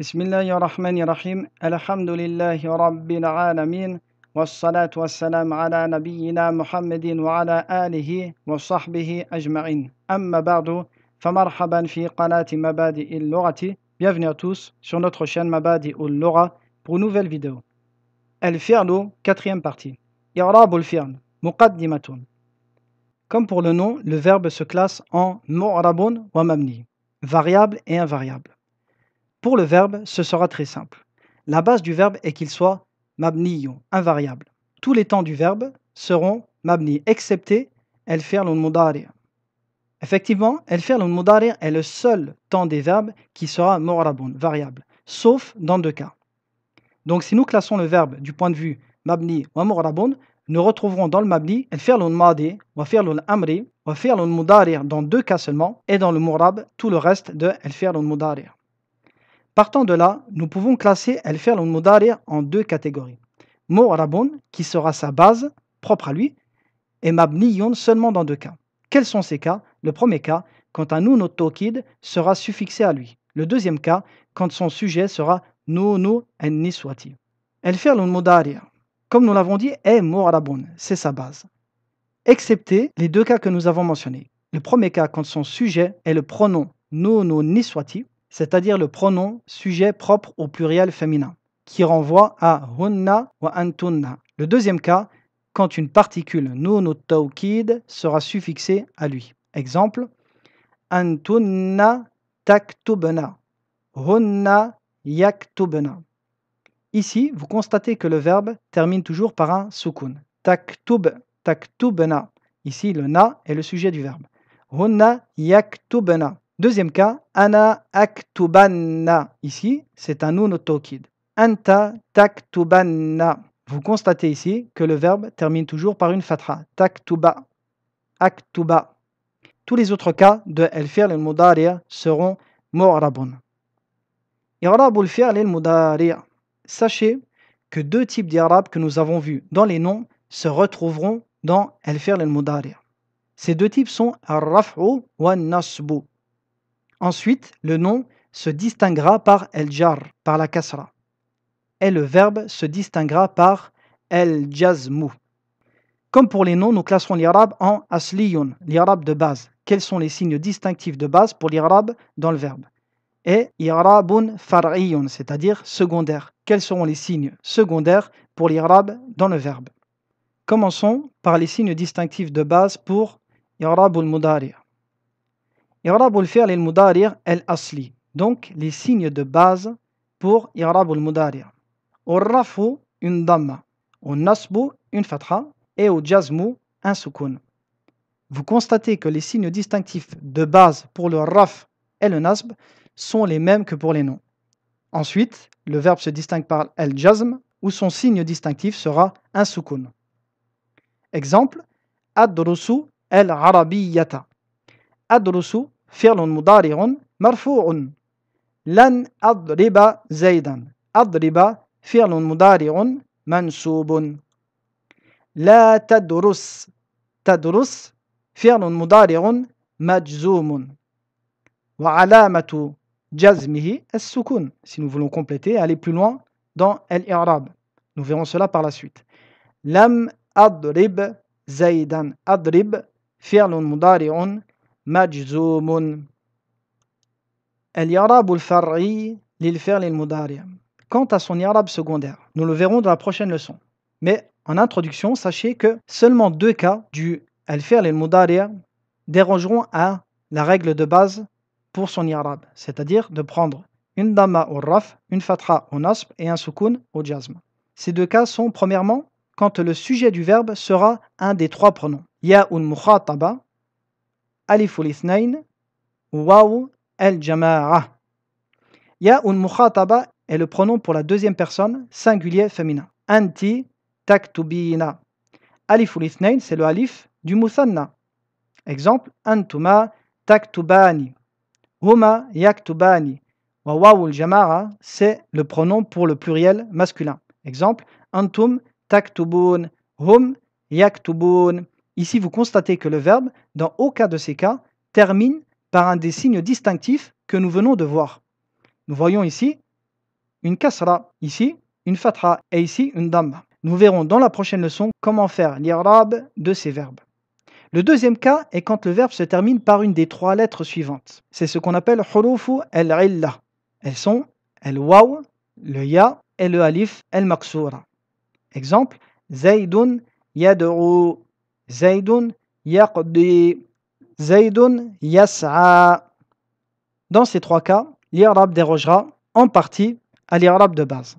Bismillahirrahmanirrahim. Alhamdulillahi Rabbil alamin. Wassalatu wassalam ala nabiyyina Muhammadin wa ala alihi wa sahbihi ajma'in. Amma ba'du, famarhaban fi qanati Mabadi'il Lughati. Bienvenue à tous sur notre chaîne Mabadi'ul Lugha pour une nouvelle vidéo. Al-Fi'lu, quatrième partie. I'rabul fi'l, muqaddimatun. Comme pour le nom, le verbe se classe en mu'rabun wa mabni, variable et invariable. Pour le verbe, ce sera très simple. La base du verbe est qu'il soit mabniyun, invariable. Tous les temps du verbe seront mabni, excepté el-fi'l al-mudari'. Effectivement, el-fi'l al-mudari' est le seul temps des verbes qui sera mu'rabun, variable, sauf dans deux cas. Donc si nous classons le verbe du point de vue mabni wa mu'rabun, nous retrouverons dans le mabni el-fi'l al-madi wa fi'l al-amri wa fi'l al-mudari' dans deux cas seulement, et dans le mu'rab tout le reste de el-fi'l al-mudari'. Partant de là, nous pouvons classer el-fi'l al-mudari' en deux catégories. Mu'rabun, qui sera sa base, propre à lui, et mabniyun seulement dans deux cas. Quels sont ces cas? Le premier cas, quand un nun at-tawkid sera suffixé à lui. Le deuxième cas, quand son sujet sera nunu an-niswati. El-fi'l al-mudari', comme nous l'avons dit, est mu'rabun, c'est sa base. Excepté les deux cas que nous avons mentionnés. Le premier cas, quand son sujet est le pronom nunu niswati, c'est-à-dire le pronom sujet propre au pluriel féminin, qui renvoie à hunna wa antunna. Le deuxième cas, quand une particule nun at-tawkid sera suffixée à lui. Exemple, antunna taktubna, hunna yaktubna. Ici, vous constatez que le verbe termine toujours par un sukun. Taktub, taktubna. Ici, le na est le sujet du verbe. Hunna yaktubna. Deuxième cas, ana aktubanna. Ici, c'est un nun at-tawkid. Anta taktubanna. Vous constatez ici que le verbe termine toujours par une fatha. Taktuba, aktuba. Tous les autres cas de el-fi'l al-mudari' seront mu'rabun. I'rabul fi'l al-mudari'. Sachez que deux types d'irab que nous avons vus dans les noms se retrouveront dans el-fi'l al-mudari'. Ces deux types sont ar-raf'u wa an-nasbu. Ensuite, le nom se distinguera par el-jar, par la kasra. Et le verbe se distinguera par el-jazmu. Comme pour les noms, nous classerons l'irab en asliyun, l'irab de base. Quels sont les signes distinctifs de base pour l'irab dans le verbe? Et i'rabun far'iyun, c'est-à-dire secondaire. Quels seront les signes secondaires pour l'irab dans le verbe? Commençons par les signes distinctifs de base pour i'rabul mudari'. I'rabul fi'l al-mudari' al-asli. Donc, les signes de base pour i'rabul mudari'. Au rafu, une damma. Au nasbu, une fatha. Et au jazmu, un sukun. Vous constatez que les signes distinctifs de base pour le raf et le nasb sont les mêmes que pour les noms. Ensuite, le verbe se distingue par el-jazm, où son signe distinctif sera un sukun. Exemple, adrusu el-arabiyyata. Adrusu fi'lun mudari'un marfu'un. Lan adriba zaydan. Adriba fi'lun mudari'un mansubun. La tadrus. Tadrus fi'lun mudari'un majzumun. Wa alamatu jazmihi as-sukun. Si nous voulons compléter, aller plus loin dans el-i'rab. Nous verrons cela par la suite. Lam adrib zaydan. Adrib fi'lun mudari'un majzumun. El-i'rab al-far'i lil-fi'l al-mudari'. Quant à son i'rab secondaire, nous le verrons dans la prochaine leçon. Mais en introduction, sachez que seulement deux cas du al-fi'l al-mudari' dérogeront à la règle de base pour son i'rab, c'est-à-dire de prendre une damma au raf, une fatha au nasb et un sukun au jazm. Ces deux cas sont premièrement quand le sujet du verbe sera un des trois pronoms. Ya'un mukhataba, aliful ithnayn, waw el-jama'a. Ya'un mukhataba est le pronom pour la deuxième personne, singulier féminin. Anti taktubina. Aliful ithnayn, c'est le alif du muthanna. Exemple, antuma taktubani. Huma yaktubani. Wa waw al-jama'a, c'est le pronom pour le pluriel masculin. Exemple, antum taktubun. Hum yaktubun. Ici, vous constatez que le verbe, dans aucun de ces cas, termine par un des signes distinctifs que nous venons de voir. Nous voyons ici une kasra, ici une fatha et ici une damma. Nous verrons dans la prochaine leçon comment faire l'irab de ces verbes. Le deuxième cas est quand le verbe se termine par une des trois lettres suivantes. C'est ce qu'on appelle hurufu al-illa. Elles sont le waw, le ya et le alif al-maksura. Exemple, Zaydun yad'u, Zaydun yaqdi, Zaydun yas'a. Dans ces trois cas, l'irab dérogera en partie à l'irab de base.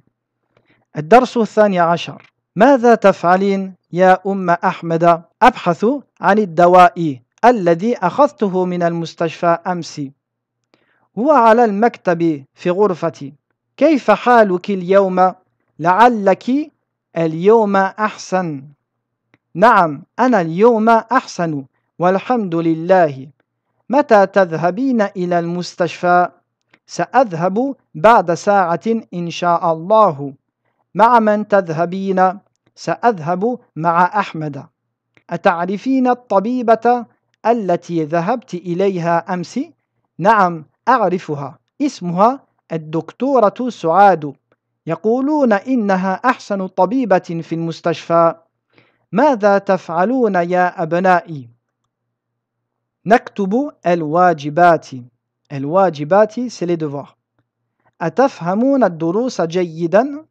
الدرس الثاني عشر. ماذا تفعلين يا أم أحمد؟ أبحث عن الدواء الذي أخذته من المستشفى أمس. هو على المكتب في غرفتي. كيف حالك اليوم؟ لعلك اليوم أحسن. نعم أنا اليوم أحسن والحمد لله. متى تذهبين إلى المستشفى؟ سأذهب بعد ساعة إن شاء الله. مع من تذهبين؟ سأذهب مع أحمد. أتعرفين الطبيبة التي ذهبت إليها أمس؟ نعم أعرفها، اسمها الدكتورة سعاد. يقولون إنها أحسن طبيبة في المستشفى. ماذا تفعلون يا أبنائي؟ نكتب الواجبات. الواجبات c'est les devoirs. أتفهمون الدروس جيدا؟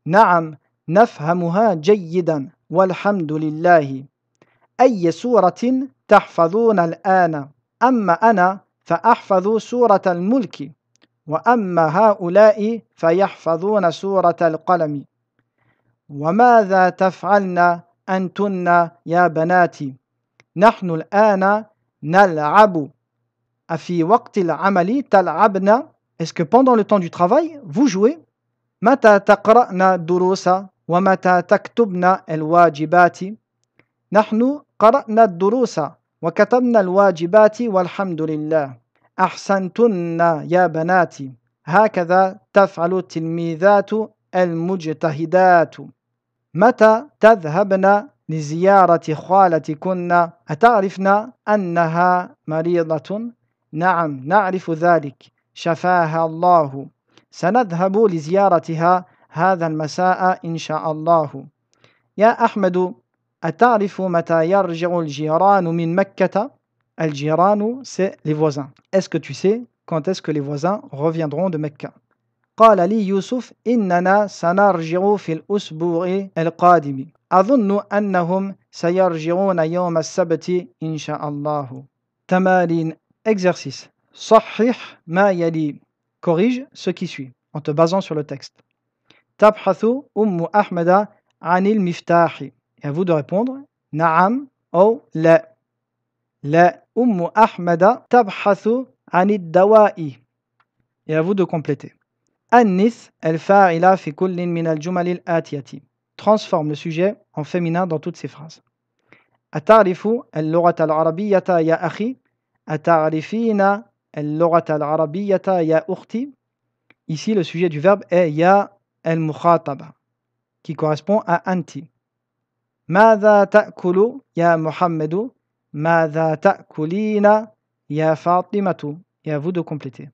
نعم نفهمها جيدا والحمد لله. أي سورة تحفظون الآن؟ أما أنا فأحفظ سورة الملك، وأما هؤلاء فيحفظون سورة القلم. وماذا تفعلن أنتن يا بناتي؟ نحن الآن نلعب. أفي وقت العمل تلعبن؟ Est-ce que pendant le temps du travail, vous jouez? متى تقرأن الدروس ومتى تكتبن الواجبات؟ نحن قرأنا الدروس وكتبنا الواجبات والحمد لله. أحسنتن يا بناتي. هكذا تفعل التلميذات المجتهدات. متى تذهبن لزيارة خالتكن؟ أتعرفن أنها مريضة؟ نعم نعرف ذلك، شفاها الله. سنذهب لزيارتها هذا المساء إن شاء الله. يا أحمد أتعرف متى يرجع الجيران من مكة؟ الجيران c'est les voisins. Est-ce que tu sais quand est-ce que les voisins reviendront de Mecca? قال لي يوسف إننا سنرجع في الأسبوع القادم. أظن أنهم سيرجعون يوم السبت إن شاء الله. تمارين exercice. صحح ما يلي. Corrige ce qui suit en te basant sur le texte. تبحث أم أحمد عن المفتاح. Et à vous de répondre نعم أو لا. لا أم أحمد تبحث عن الدواء. Et à vous de compléter. أنث الفاعل في كل من الجمل الآتية. Transforme le sujet en féminin dans toutes ces phrases. أتعرف اللغة العربية يا أخي؟ أتعرفين اللغة العربية يا أختي? Ici, le sujet du verbe est ya al-mukhataba, qui correspond à anti. ماذا تأكل يا محمد؟ ماذا تأكلين يا فاطمة؟ Et à vous de compléter.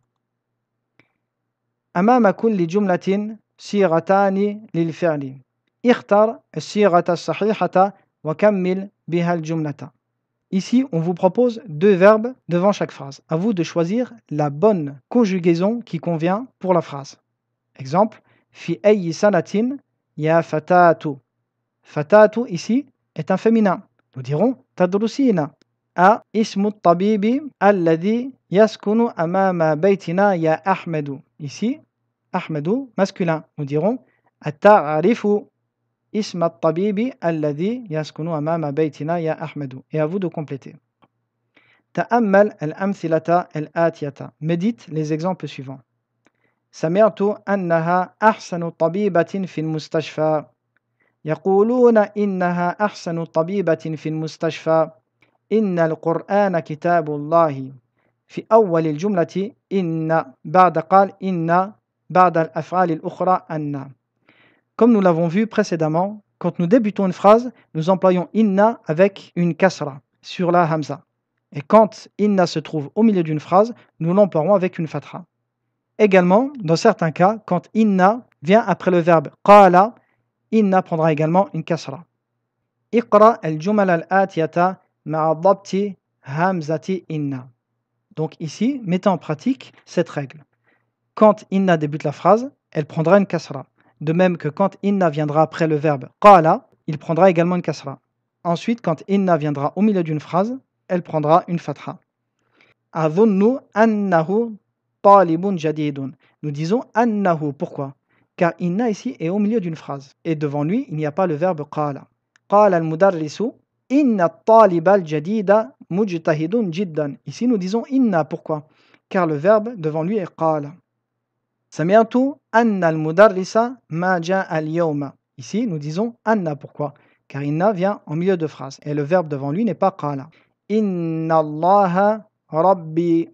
أمام كل جملة صيغتان للفعل. اختر الصيغة الصحيحة وكمل بها الجملة. Ici, on vous propose deux verbes devant chaque phrase. À vous de choisir la bonne conjugaison qui convient pour la phrase. Exemple, في أي سنة يا فتاة. فتاة ici est un féminin. Nous dirons تدرسين. A اسم الطبيب الذي يسكن أمام بيتنا يا أحمد. Ici, أحمد masculin. Nous dirons أتعرف اسم الطبيب الذي يسكن أمام بيتنا يا أحمد. Et à vous de compléter. تأمل الأمثلة الآتية. Médite les exemples suivants. سمعت أنها أحسن طبيبة في المستشفى. يقولون إنها أحسن طبيبة في المستشفى. إن القرآن كتاب الله. في أول الجملة إن بعد قال إن بعد الأفعال الأخرى أن. Comme nous l'avons vu précédemment, quand nous débutons une phrase, nous employons inna avec une kasra sur la hamza. Et quand inna se trouve au milieu d'une phrase, nous l'emploierons avec une fatha. Également, dans certains cas, quand inna vient après le verbe qala, inna prendra également une kasra. Iqra al-jumal al-atiyata ma'a dhabti hamzati inna. Donc ici, mettez en pratique cette règle. Quand inna débute la phrase, elle prendra une kasra. De même que quand inna viendra après le verbe qala, il prendra également une kasra. Ensuite, quand inna viendra au milieu d'une phrase, elle prendra une fatha. Adhunnu annahu talibun jadidun. Nous disons annahu. Pourquoi? Car inna ici est au milieu d'une phrase. Et devant lui, il n'y a pas le verbe qala. Qala al-mudarrisu inna talib al-jadida mujtahidun jiddan. Ici, nous disons inna. Pourquoi? Car le verbe devant lui est qala. Sami'tu anna al-mudarrisa ma ja'a al-yawma. Ici, nous disons anna. Pourquoi? Car inna vient en milieu de phrase. Et le verbe devant lui n'est pas qala. Inna allaha Rabbi.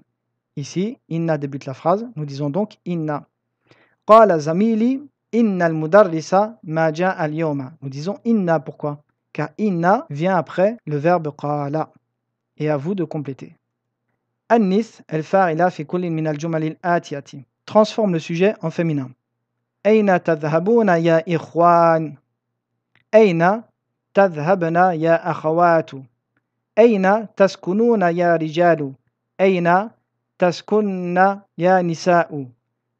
Ici, inna débute la phrase, nous disons donc inna. Qala zamili inna al-mudarrisa ma ja'a al-yawma. Nous disons inna, pourquoi? Car inna vient après le verbe qala. Et à vous de compléter. Annis al-fa'ila fi kullin min al-jumal al-atiyati. Transforme le sujet en féminin. Ayna tadhhabuna ya ikhwan. Ayna tadhhabna ya akhawatu. Ayna taskununa ya rijalu. أين تسكن يا نساء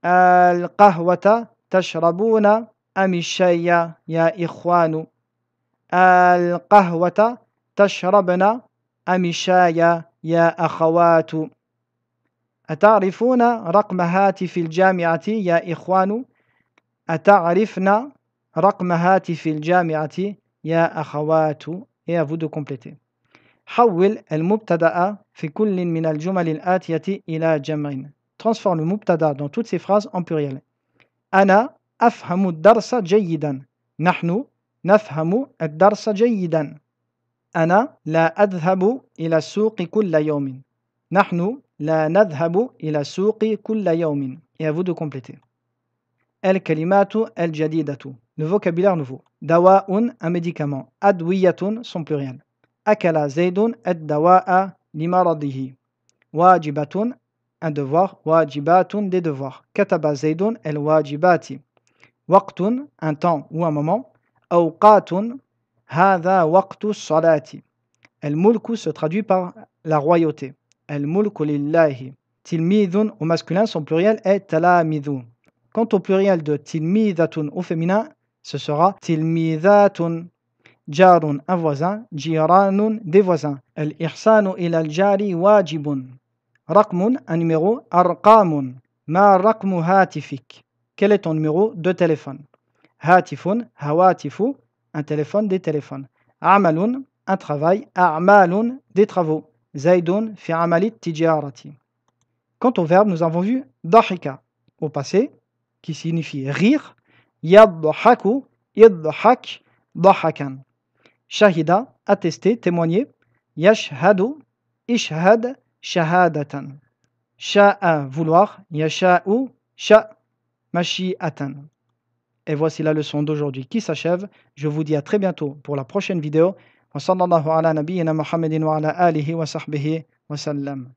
القهوة تشربون أم الشاي يا إخوان القهوة تشربن أم الشاي يا أخوات أتعرفون رقم هاتف الجامعة يا إخوان أتعرفن رقم هاتف الجامعة يا أخوات. Et à vous de compléter. حول المبتدأ في كل من الجمل الآتية إلى جمع. Transforme le mubtada dans toutes ces phrases en pluriel. أنا أفهم الدرس جيدا. نحن نفهم الدرس جيدا. أنا لا أذهب إلى السوق كل يوم. نحن لا نذهب إلى السوق كل يوم. Et à vous de compléter. الكلمات الجديدة. Le vocabulaire nouveau. دواء un médicament. أدوية son pluriel. أكل زيد الدواء لمرضه. واجبة un devoir. واجبات des devoirs. كتب زيد الواجبات. وقت un temps ou un moment. أوقات هذا وقت الصلاة. الملك se traduit par la royauté. الملك لله. تلميذ au masculin, son pluriel est تلاميذ. Quant au pluriel de tilmizatun au féminin, ce sera tilmizatun. Jarun, un voisin. Jiranun, des voisins. Al-ihsanu ila al-jari wajibun. Raqmun, un numéro. Arqamun. Ma raqmu hatifik. Quel est ton numéro de téléphone? Hatifun, hawatifu, un téléphone, des téléphones. Amalun, un travail. A'malun, des travaux. Zaydun, fi amalit tijarati. Quant au verbe, nous avons vu dahika au passé, qui signifie rire. Yadhaku, yadhak, dahakan. Shahida, attester, témoigner. Yashhadu, ishhad, shahadatan. Sha'a, vouloir. Yasha'u, sha, mashi'atan. Et voici la leçon d'aujourd'hui qui s'achève. Je vous dis à très bientôt pour la prochaine vidéo. Wa sallallahu ala nabiyyina Muhammadin wa ala alihi wa sahbihi wa sallam.